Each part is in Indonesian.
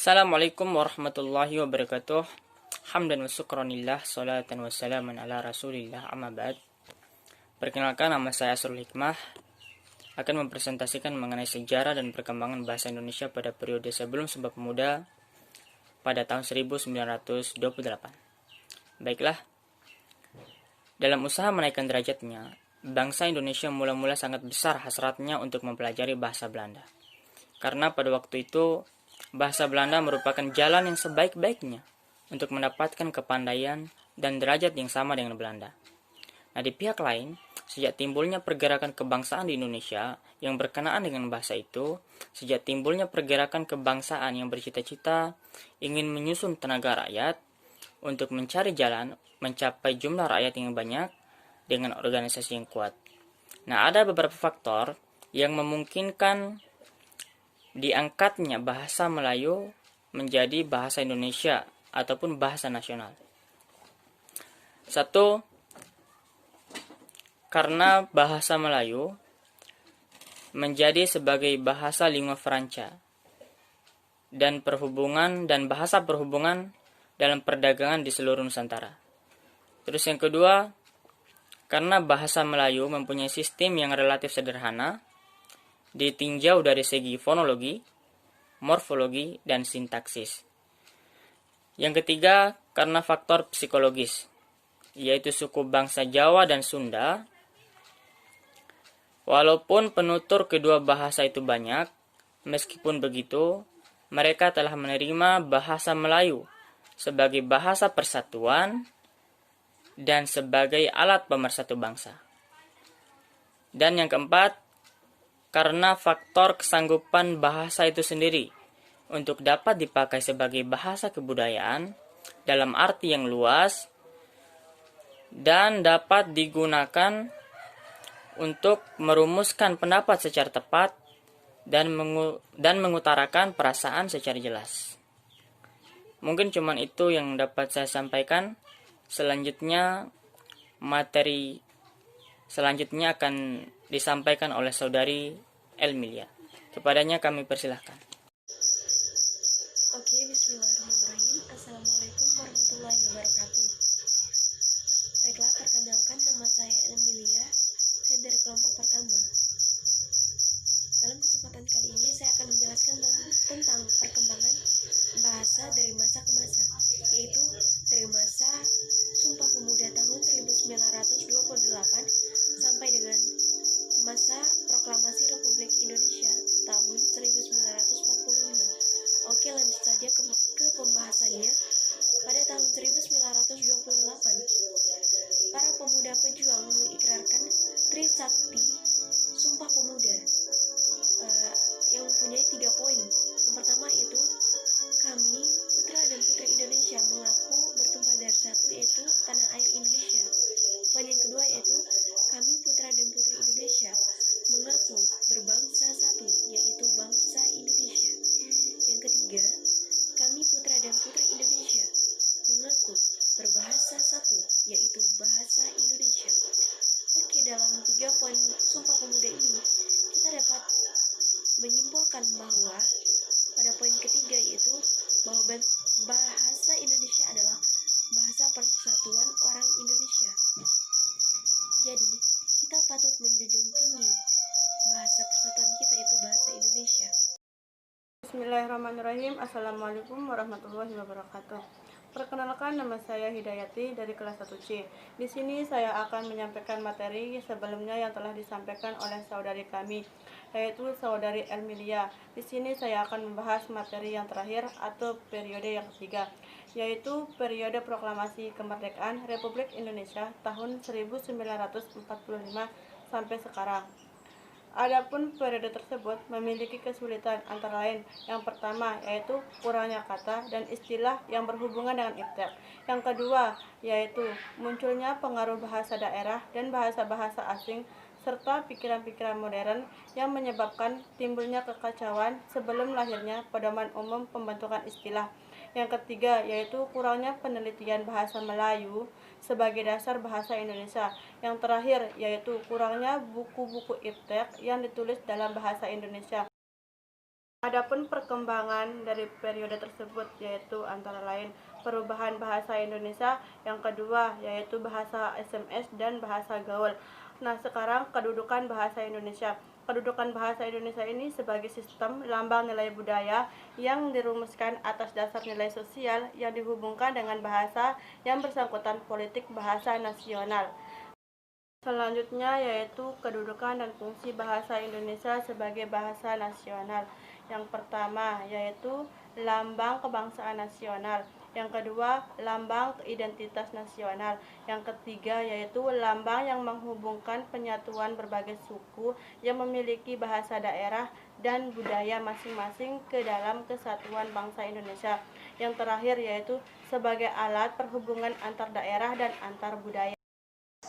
Assalamualaikum warahmatullahi wabarakatuh. Hamdan wa syukranillah, salatan wa salaman ala rasulillah, amma ba'd. Perkenalkan, nama saya Asrul Hikmah, akan mempresentasikan mengenai sejarah dan perkembangan bahasa Indonesia pada periode sebelum Sumpah Pemuda pada tahun 1928. Baiklah, dalam usaha menaikkan derajatnya, bangsa Indonesia mula-mula sangat besar hasratnya untuk mempelajari bahasa Belanda. Karena pada waktu itu, bahasa Belanda merupakan jalan yang sebaik-baiknya untuk mendapatkan kepandaian dan derajat yang sama dengan Belanda. Nah, di pihak lain, sejak timbulnya pergerakan kebangsaan di Indonesia yang berkenaan dengan bahasa itu, sejak timbulnya pergerakan kebangsaan yang bercita-cita ingin menyusun tenaga rakyat untuk mencari jalan mencapai jumlah rakyat yang banyak dengan organisasi yang kuat. Nah, ada beberapa faktor yang memungkinkan diangkatnya bahasa Melayu menjadi bahasa Indonesia ataupun bahasa nasional. Satu, karena bahasa Melayu menjadi sebagai bahasa lingua franca dan bahasa perhubungan dalam perdagangan di seluruh Nusantara. Terus yang kedua, karena bahasa Melayu mempunyai sistem yang relatif sederhana, ditinjau dari segi fonologi, morfologi, dan sintaksis. Yang ketiga, karena faktor psikologis, yaitu suku bangsa Jawa dan Sunda. Walaupun penutur kedua bahasa itu banyak, meskipun begitu, mereka telah menerima bahasa Melayu sebagai bahasa persatuan dan sebagai alat pemersatu bangsa. Dan yang keempat, karena faktor kesanggupan bahasa itu sendiri untuk dapat dipakai sebagai bahasa kebudayaan dalam arti yang luas dan dapat digunakan untuk merumuskan pendapat secara tepat dan mengutarakan perasaan secara jelas. Mungkin cuman itu yang dapat saya sampaikan. Selanjutnya, materi selanjutnya akan disampaikan oleh saudari Elmilia. Kepadanya kami persilahkan. Oke, bismillahirrahmanirrahim. Assalamualaikum warahmatullahi wabarakatuh. Baiklah, perkenalkan, nama saya Elmilia. Saya dari kelompok pertama. Dalam kesempatan kali ini saya akan menjelaskan tentang perkembangan bahasa dari masa ke masa, yaitu dari masa Sumpah Pemuda tahun 1928 sampai dengan masa Proklamasi Republik Indonesia tahun 1945. Oke, lanjut saja ke pembahasannya. Pada tahun 1928, para pemuda pejuang mengikrarkan Trisakti Sumpah Pemuda yang mempunyai 3 poin. Yang pertama yaitu, kami putra dan putri Indonesia mengaku bertumpah darah satu, yaitu tanah air Indonesia. Poin yang kedua yaitu, kami putra dan putri Indonesia mengaku berbangsa satu, yaitu bangsa Indonesia. Yang ketiga, kami putra dan putri Indonesia mengaku berbahasa satu, yaitu bahasa Indonesia. Oke, dalam 3 poin Sumpah Pemuda ini, kita dapat menyimpulkan bahwa pada poin ketiga yaitu bahwa bahasa Indonesia adalah bahasa persatuan orang Indonesia. Jadi, kita patut menjunjung tinggi bahasa persatuan kita, itu bahasa Indonesia. Bismillahirrahmanirrahim. Assalamualaikum warahmatullahi wabarakatuh. Perkenalkan, nama saya Hidayati dari kelas 1C. Di sini saya akan menyampaikan materi sebelumnya yang telah disampaikan oleh saudari kami, yaitu saudari Elmilia. Di sini saya akan membahas materi yang terakhir atau periode yang ketiga, yaitu periode proklamasi kemerdekaan Republik Indonesia tahun 1945 sampai sekarang. Adapun periode tersebut memiliki kesulitan antara lain. Yang pertama yaitu kurangnya kata dan istilah yang berhubungan dengan iptek. Yang kedua yaitu munculnya pengaruh bahasa daerah dan bahasa-bahasa asing serta pikiran-pikiran modern yang menyebabkan timbulnya kekacauan sebelum lahirnya pedoman umum pembentukan istilah. Yang ketiga yaitu kurangnya penelitian bahasa Melayu sebagai dasar bahasa Indonesia. Yang terakhir yaitu kurangnya buku-buku iptek yang ditulis dalam bahasa Indonesia. Adapun perkembangan dari periode tersebut yaitu antara lain perubahan bahasa Indonesia, yang kedua yaitu bahasa SMS dan bahasa gaul. Nah, sekarang kedudukan bahasa Indonesia. Kedudukan bahasa Indonesia ini sebagai sistem lambang nilai budaya yang dirumuskan atas dasar nilai sosial yang dihubungkan dengan bahasa yang bersangkutan politik bahasa nasional. Selanjutnya yaitu kedudukan dan fungsi bahasa Indonesia sebagai bahasa nasional. Yang pertama yaitu lambang kebangsaan nasional. Yang kedua, lambang identitas nasional. Yang ketiga yaitu lambang yang menghubungkan penyatuan berbagai suku yang memiliki bahasa daerah dan budaya masing-masing ke dalam kesatuan bangsa Indonesia. Yang terakhir yaitu sebagai alat perhubungan antar daerah dan antar budaya.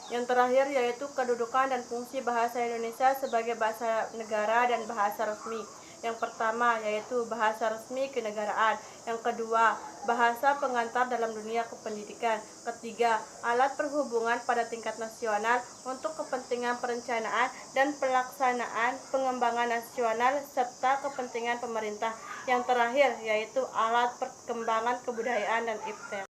Yang terakhir yaitu kedudukan dan fungsi bahasa Indonesia sebagai bahasa negara dan bahasa resmi. Yang pertama yaitu bahasa resmi kenegaraan. Yang kedua, bahasa pengantar dalam dunia kependidikan. Ketiga, alat perhubungan pada tingkat nasional untuk kepentingan perencanaan dan pelaksanaan pengembangan nasional serta kepentingan pemerintah. Yang terakhir yaitu alat perkembangan kebudayaan dan iptek.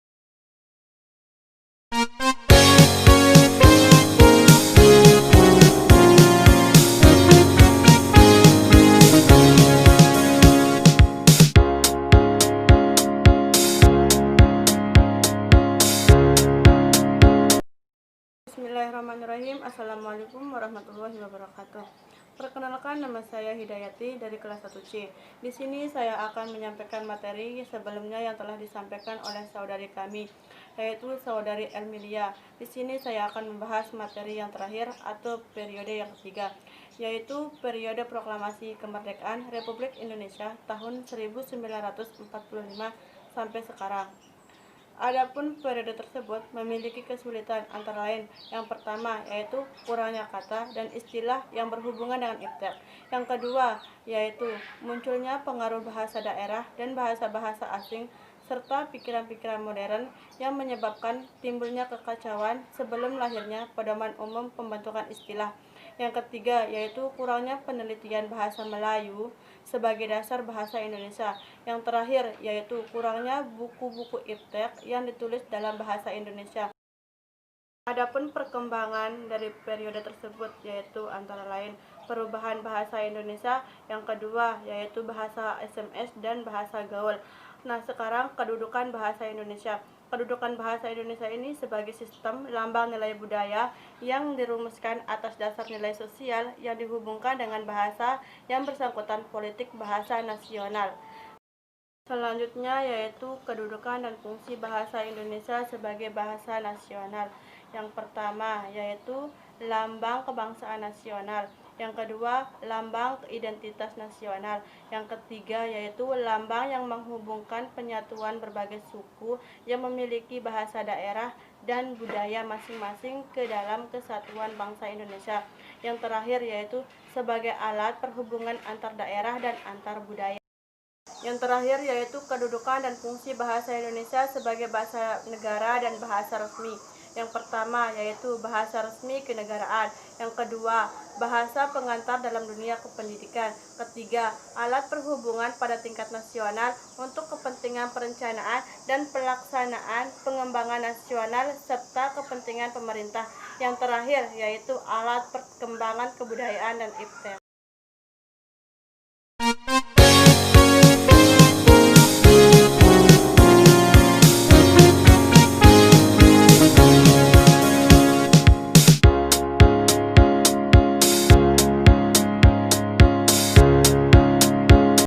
Bismillahirrahmanirrahim. Assalamualaikum warahmatullahi wabarakatuh. Perkenalkan, nama saya Hidayati dari kelas 1C. Di sini saya akan menyampaikan materi sebelumnya yang telah disampaikan oleh saudari kami, yaitu saudari Elmilia. Di sini saya akan membahas materi yang terakhir atau periode yang ketiga, yaitu periode proklamasi kemerdekaan Republik Indonesia tahun 1945 sampai sekarang. Adapun periode tersebut memiliki kesulitan antara lain. Yang pertama yaitu kurangnya kata dan istilah yang berhubungan dengan iptek. Yang kedua yaitu munculnya pengaruh bahasa daerah dan bahasa-bahasa asing serta pikiran-pikiran modern yang menyebabkan timbulnya kekacauan sebelum lahirnya pedoman umum pembentukan istilah. Yang ketiga yaitu kurangnya penelitian bahasa Melayu sebagai dasar bahasa Indonesia. Yang terakhir yaitu kurangnya buku-buku iptek yang ditulis dalam bahasa Indonesia. Adapun perkembangan dari periode tersebut yaitu antara lain perubahan bahasa Indonesia, yang kedua yaitu bahasa SMS dan bahasa gaul. Nah, sekarang kedudukan bahasa Indonesia. Kedudukan bahasa Indonesia ini sebagai sistem lambang nilai budaya yang dirumuskan atas dasar nilai sosial yang dihubungkan dengan bahasa yang bersangkutan politik bahasa nasional. Selanjutnya yaitu kedudukan dan fungsi bahasa Indonesia sebagai bahasa nasional. Yang pertama yaitu lambang kebangsaan nasional. Yang kedua, lambang identitas nasional. Yang ketiga yaitu lambang yang menghubungkan penyatuan berbagai suku yang memiliki bahasa daerah dan budaya masing-masing ke dalam kesatuan bangsa Indonesia. Yang terakhir yaitu sebagai alat perhubungan antar daerah dan antar budaya. Yang terakhir yaitu kedudukan dan fungsi bahasa Indonesia sebagai bahasa negara dan bahasa resmi. Yang pertama yaitu bahasa resmi kenegaraan. Yang kedua, bahasa pengantar dalam dunia kependidikan. Ketiga, alat perhubungan pada tingkat nasional untuk kepentingan perencanaan dan pelaksanaan pengembangan nasional serta kepentingan pemerintah. Yang terakhir yaitu alat perkembangan kebudayaan dan iptek.